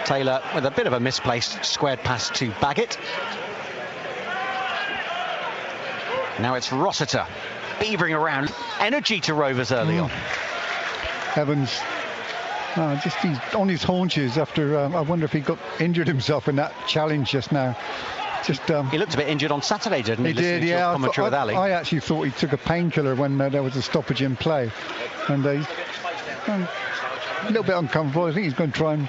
Taylor with a bit of a misplaced squared pass to Bagot. Now it's Rossiter beavering around. Energy to Rovers early on. Evans, just he's on his haunches after, I wonder if he got injured himself in that challenge just now. He looked a bit injured on Saturday, didn't he? He did, yeah. Commentary with Ali. I actually thought he took a painkiller when there was a stoppage in play. And he's a little bit uncomfortable. I think he's going to try and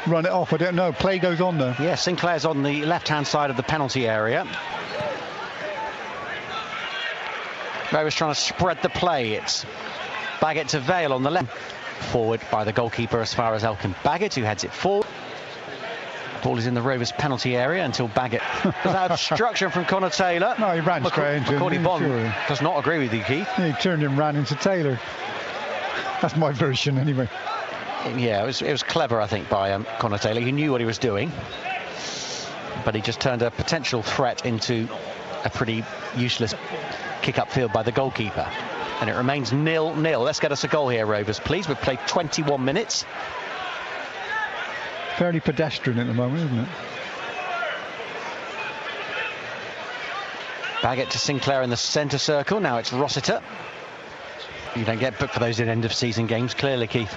run it off. I don't know. Play goes on there. Yeah, Sinclair's on the left-hand side of the penalty area. Rovers trying to spread the play. It's Bagot to Vale on the left. Forward by the goalkeeper as far as Elkan Bagot, who heads it forward. Ball is in the Rovers penalty area until Bagot does that obstruction from Connor Taylor. No, he ran straight into him. Bond sure. Does not agree with you, Keith. Yeah, he turned and ran into Taylor. That's my version anyway. Yeah, it was clever, I think, by Connor Taylor. He knew what he was doing, but he just turned a potential threat into a pretty useless kick upfield by the goalkeeper. And it remains 0-0. Let's get us a goal here, Rovers, please. We've played 21 minutes. Fairly pedestrian at the moment, isn't it? Bagot to Sinclair in the centre circle. Now it's Rossiter. You don't get booked for those in end-of-season games, clearly, Keith.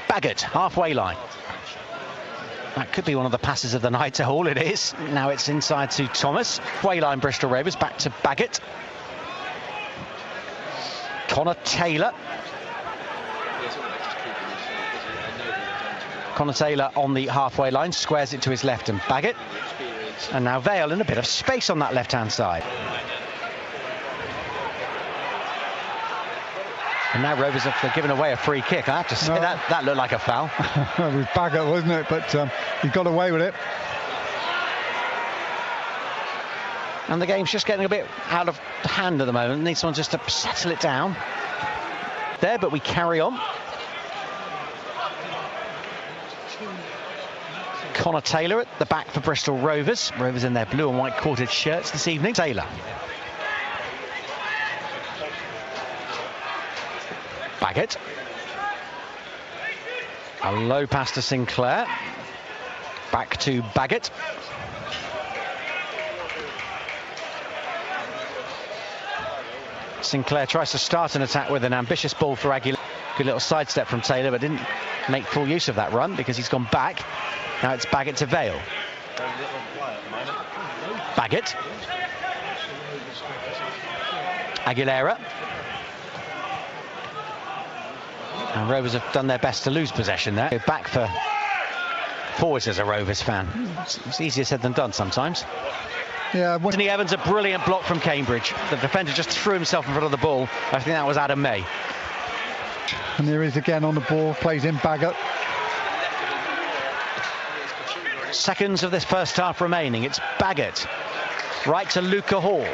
Bagot, halfway line. That could be one of the passes of the night to Hall. It is. Now it's inside to Thomas. Halfway line, Bristol Rovers. Back to Bagot. Connor Taylor. Connor Taylor on the halfway line, squares it to his left and Bagot. And now Vale in a bit of space on that left-hand side. And now Rovers have given away a free kick. I have to say that looked like a foul. It was Bagot, wasn't it? But he got away with it. And the game's just getting a bit out of hand at the moment. Needs someone just to settle it down. There, but we carry on. Connor Taylor at the back for Bristol Rovers. Rovers in their blue and white quartered shirts this evening. Taylor. Bagot. A low pass to Sinclair. Back to Bagot. Sinclair tries to start an attack with an ambitious ball for Aguilera. Good little sidestep from Taylor, but didn't make full use of that run because he's gone back. Now it's Bagot to Vale. Bagot. Aguilera. And Rovers have done their best to lose possession there. Go back for forwards as a Rovers fan. It's easier said than done sometimes. Yeah, Anthony Evans, a brilliant block from Cambridge. The defender just threw himself in front of the ball. I think that was Adam May. And there he is again on the ball, plays in Bagot. Seconds of this first half remaining. It's Bagot. Right to Luca Hall.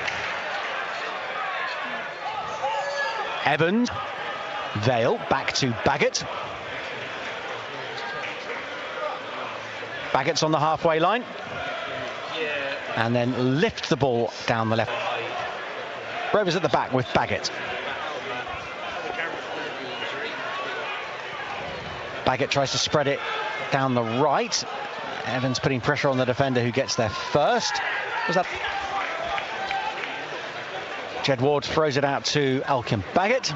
Evans. Vale back to Bagot. Bagot's on the halfway line. And then lift the ball down the left. Rovers at the back with Bagot. Bagot tries to spread it down the right. Evans putting pressure on the defender who gets there first. Was that? Jed Ward throws it out to Elkan Bagot.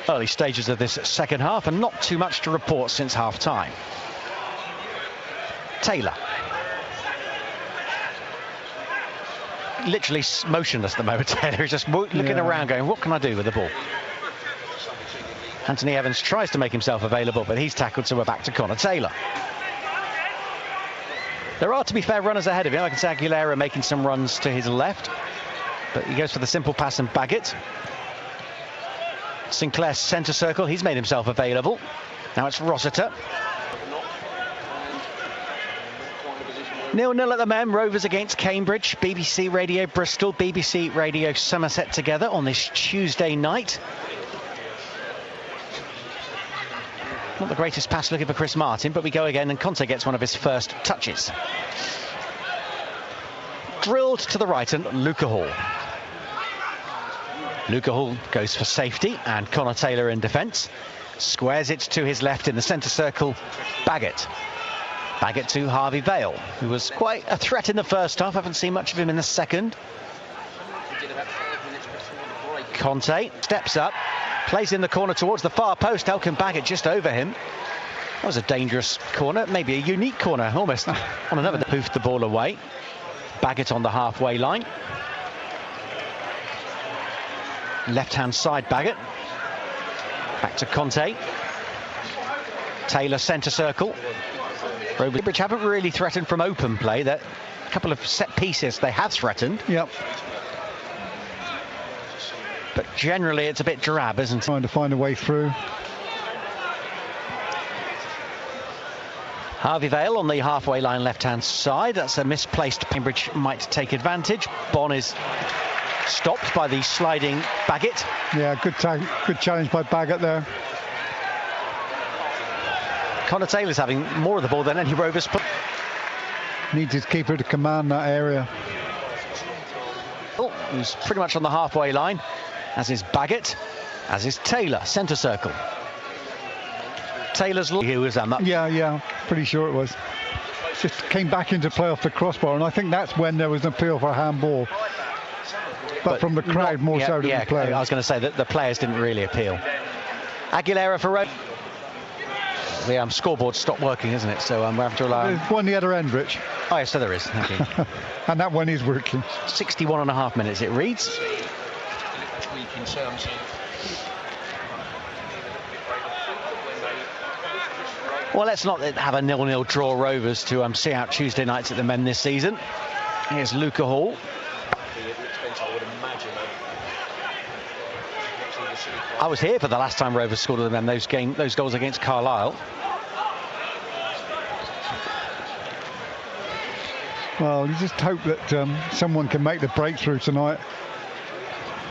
Early stages of this second half and not too much to report since half-time. Taylor. Literally motionless at the moment. Taylor is just looking around going, what can I do with the ball? Anthony Evans tries to make himself available, but he's tackled, so we're back to Connor Taylor. There are, to be fair, runners ahead of him. I can see Aguilera making some runs to his left, but he goes for the simple pass and Bagot. Sinclair centre circle, he's made himself available. Now it's Rossiter. 0-0 at the moment. Rovers against Cambridge. BBC Radio Bristol, BBC Radio Somerset together on this Tuesday night. Not the greatest pass looking for Chris Martin, but we go again and Conte gets one of his first touches. Drilled to the right and Luca Hall. Luca Hall goes for safety and Connor Taylor in defence. Squares it to his left in the centre circle. Bagot. Bagot to Harvey Vale, who was quite a threat in the first half. Haven't seen much of him in the second. Conte steps up, plays in the corner towards the far post. Elkan Bagot just over him. That was a dangerous corner, maybe a unique corner, almost on another. Poofed the ball away. Bagot on the halfway line. Left-hand side Bagot. Back to Conte. Taylor centre circle. Rovers haven't really threatened from open play. That a couple of set pieces they have threatened. Yep. But generally it's a bit drab, isn't it? Trying to find a way through. Harvey Vale on the halfway line left-hand side. That's a misplaced. Cambridge might take advantage. Bon is stopped by the sliding Bagot. Yeah, good challenge by Bagot there. Connor Taylor's having more of the ball than any Rovers. Needs his keeper to command that area. Who's pretty much on the halfway line, as is Bagot, as is Taylor, centre circle. Taylor's who was that? Yeah, pretty sure it was. Just came back into play off the crossbar, and I think that's when there was an appeal for a handball. But from the crowd more so than the players. I was going to say that the players didn't really appeal. Aguilera for Rovers. The scoreboard stopped working, isn't it? So we have to rely on... There's one the other end, Rich. Oh, yes, so there is. Thank you. And that one is working. 61.5 minutes it reads. Well, let's not have a 0-0 draw Rovers to see out Tuesday nights at the Men this season. Here's Luca Hall. I was here for the last time Rovers scored at the Men, those goals against Carlisle. Well, you just hope that someone can make the breakthrough tonight.